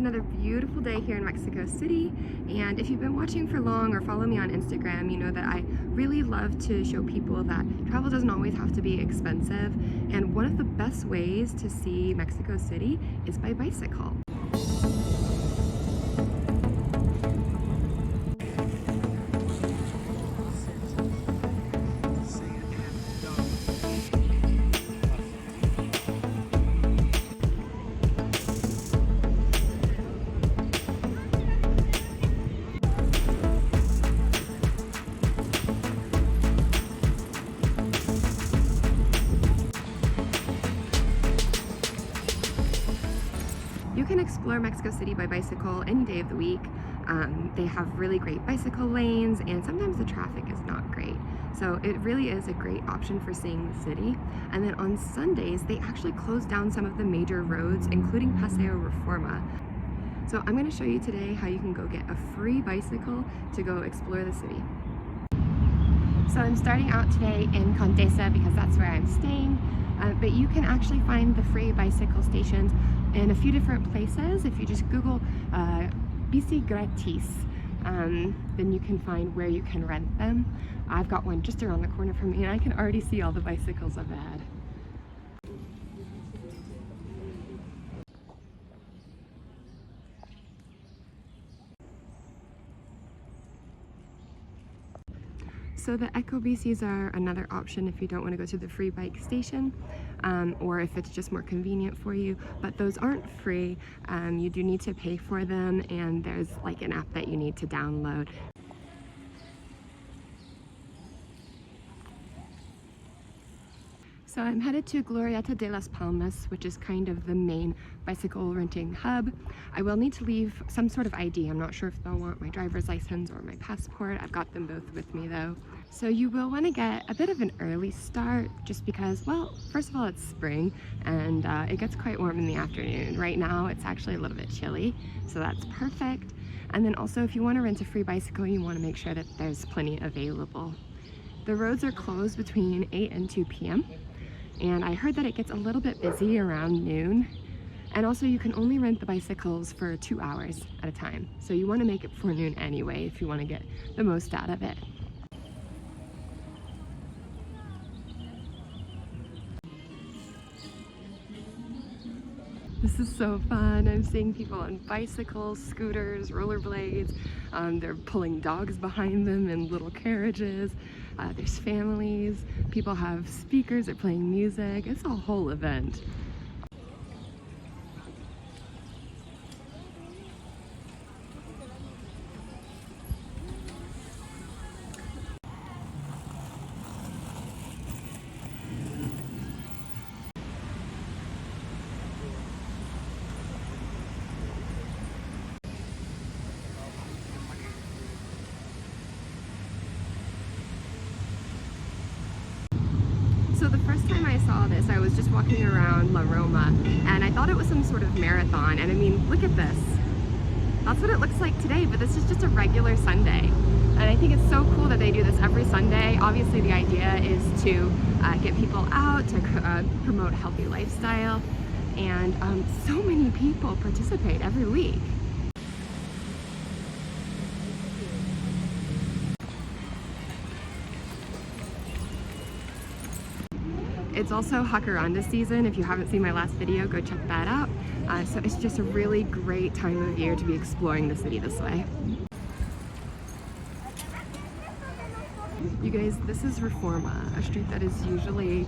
another beautiful day here in Mexico City, and if you've been watching for long or follow me on Instagram, you know that I really love to show people that travel doesn't always have to be expensive, and one of the best ways to see Mexico City is by bicycle. You can explore Mexico City by bicycle any day of the week. They have really great bicycle lanes, and sometimes the traffic is not great. So it really is a great option for seeing the city. And then on Sundays, they actually close down some of the major roads, including Paseo Reforma. So I'm going to show you today how you can go get a free bicycle to go explore the city. So I'm starting out today in Condesa because that's where I'm staying. But you can actually find the free bicycle stations in a few different places. If you just Google bici gratis, then you can find where you can rent them. I've got one just around the corner from me, and I can already see all the bicycles I've had. So the Eco bicis are another option if you don't want to go to the free bike station, or if it's just more convenient for you, but those aren't free. You do need to pay for them, and there's like an app that you need to download. So I'm headed to Glorieta de las Palmas, which is kind of the main bicycle renting hub. I will need to leave some sort of ID. I'm not sure if they'll want my driver's license or my passport. I've got them both with me though. So you will want to get a bit of an early start just because, well, first of all, it's spring and it gets quite warm in the afternoon. Right now it's actually a little bit chilly, so that's perfect. And then also if you want to rent a free bicycle, you want to make sure that there's plenty available. The roads are closed between 8 and 2 p.m. And I heard that it gets a little bit busy around noon. And also you can only rent the bicycles for 2 hours at a time. So you want to make it before noon anyway if you want to get the most out of it. This is so fun. I'm seeing people on bicycles, scooters, rollerblades. They're pulling dogs behind them in little carriages. There's families. People have speakers. They're playing music. It's a whole event. So the first time I saw this, I was just walking around La Roma, and I thought it was some sort of marathon. And I mean, look at this. That's what it looks like today, but this is just a regular Sunday. And I think it's so cool that they do this every Sunday. Obviously, the idea is to get people out, to promote a healthy lifestyle. And so many people participate every week. It's also Jacaranda season. If you haven't seen my last video, go check that out. So it's just a really great time of year to be exploring the city this way. You guys, this is Reforma, a street that is usually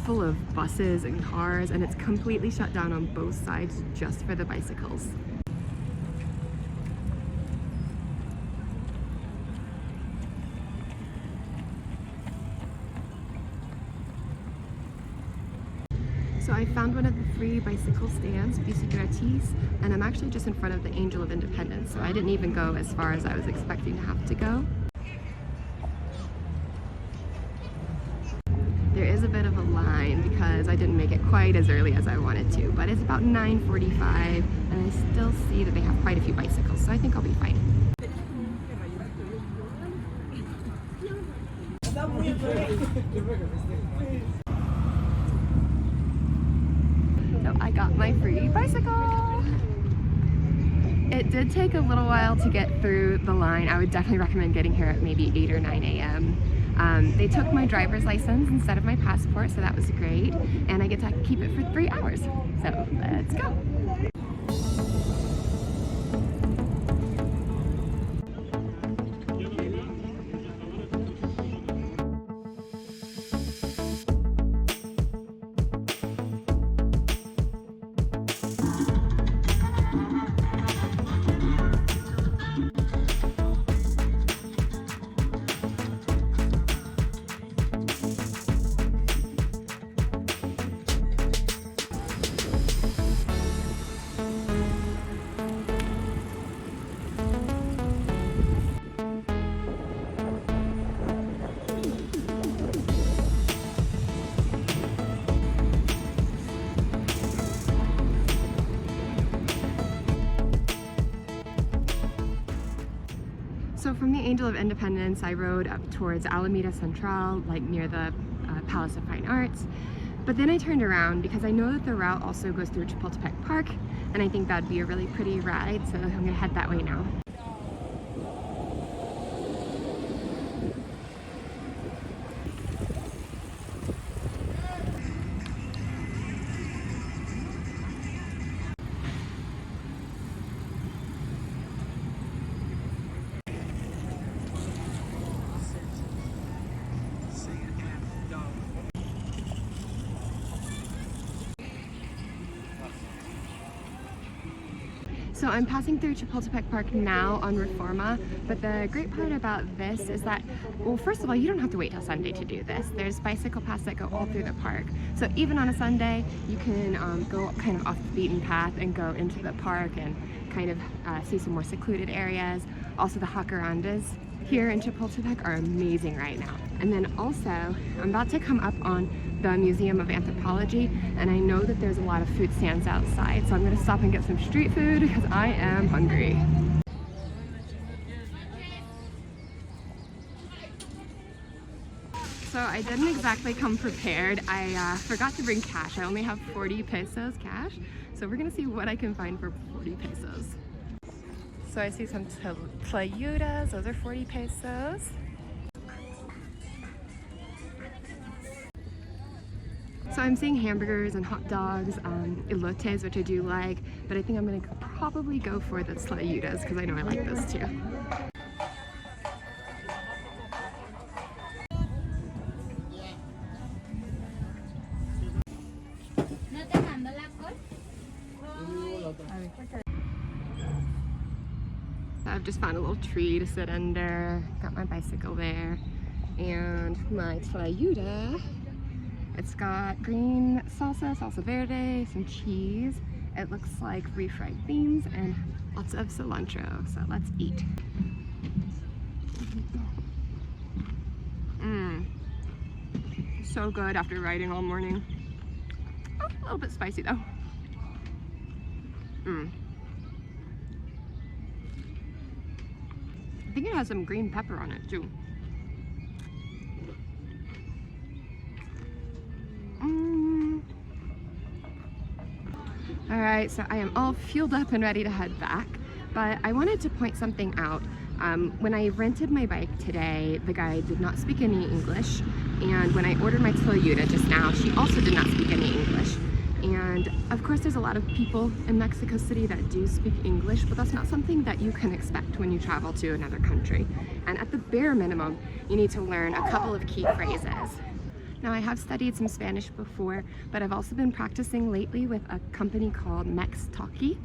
full of buses and cars, and it's completely shut down on both sides just for the bicycles. So I found one of the free bicycle stands, bici gratis, and I'm actually just in front of the Angel of Independence, so I didn't even go as far as I was expecting to have to go. There is a bit of a line because I didn't make it quite as early as I wanted to, but it's about 9:45 and I still see that they have quite a few bicycles, so I think I'll be fine. So I got my free bicycle! It did take a little while to get through the line. I would definitely recommend getting here at maybe 8 or 9 a.m. They took my driver's license instead of my passport, so that was great. And I get to keep it for 3 hours. So let's go. So from the Angel of Independence, I rode up towards Alameda Central, like near the Palace of Fine Arts. But then I turned around because I know that the route also goes through Chapultepec Park, and I think that'd be a really pretty ride, so I'm gonna head that way now. So I'm passing through Chapultepec Park now on Reforma, but the great part about this is that, well, first of all, you don't have to wait till Sunday to do this. There's bicycle paths that go all through the park. So even on a Sunday, you can go kind of off the beaten path and go into the park and kind of see some more secluded areas. Also, the jacarandas here in Chapultepec are amazing right now. And then also, I'm about to come up on the Museum of Anthropology, and I know that there's a lot of food stands outside, so I'm gonna stop and get some street food because I am hungry. So I didn't exactly come prepared. I forgot to bring cash. I only have 40 pesos cash, so we're gonna see what I can find for 40 pesos. So I see some tlayudas, those are 40 pesos. So I'm seeing hamburgers and hot dogs, elotes, which I do like, but I think I'm gonna probably go for the tlayudas because I know I like those too. I've just found a little tree to sit under, got my bicycle there, and my tlayuda. It's got green salsa, salsa verde, some cheese. It looks like refried beans and lots of cilantro, so let's eat. So good after riding all morning. Oh, a little bit spicy though. I think it has some green pepper on it too. Alright, so I am all fueled up and ready to head back, but I wanted to point something out. When I rented my bike today, the guy did not speak any English, and when I ordered my tlayuda just now, she also did not speak any English. And of course there's a lot of people in Mexico City that do speak English, but that's not something that you can expect when you travel to another country. And at the bare minimum, you need to learn a couple of key phrases. Now, I have studied some Spanish before, but I've also been practicing lately with a company called Mextalki.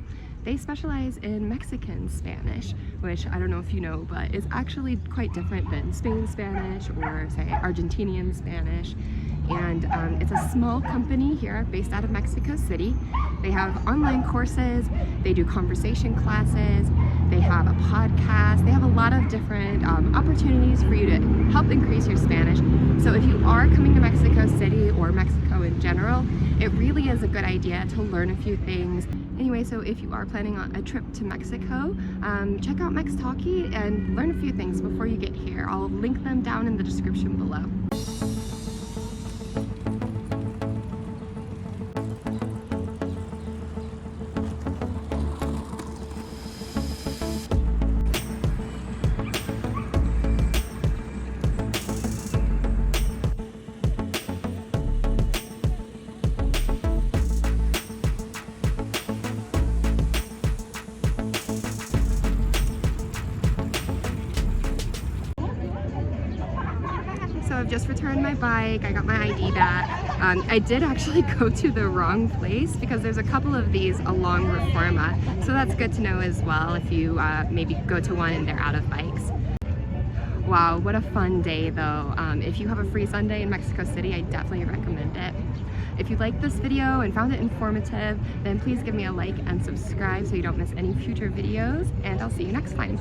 They specialize in Mexican Spanish, which I don't know if you know, but is actually quite different than Spain Spanish or, say, Argentinian Spanish. And it's a small company here based out of Mexico City. They have online courses, they do conversation classes, they have a podcast, they have a lot of different opportunities for you to help increase your Spanish. So if you are coming to Mexico City or Mexico in general, it really is a good idea to learn a few things. Anyway, so if you are planning on a trip to Mexico, check out Mextalki and learn a few things before you get here. I'll link them down in the description below. just returned my bike. I got my ID back. I did actually go to the wrong place because there's a couple of these along Reforma, so that's good to know as well if you maybe go to one and they're out of bikes. Wow, what a fun day though. If you have a free Sunday in Mexico City, I definitely recommend it. If you liked this video and found it informative, then please give me a like and subscribe so you don't miss any future videos, and I'll see you next time.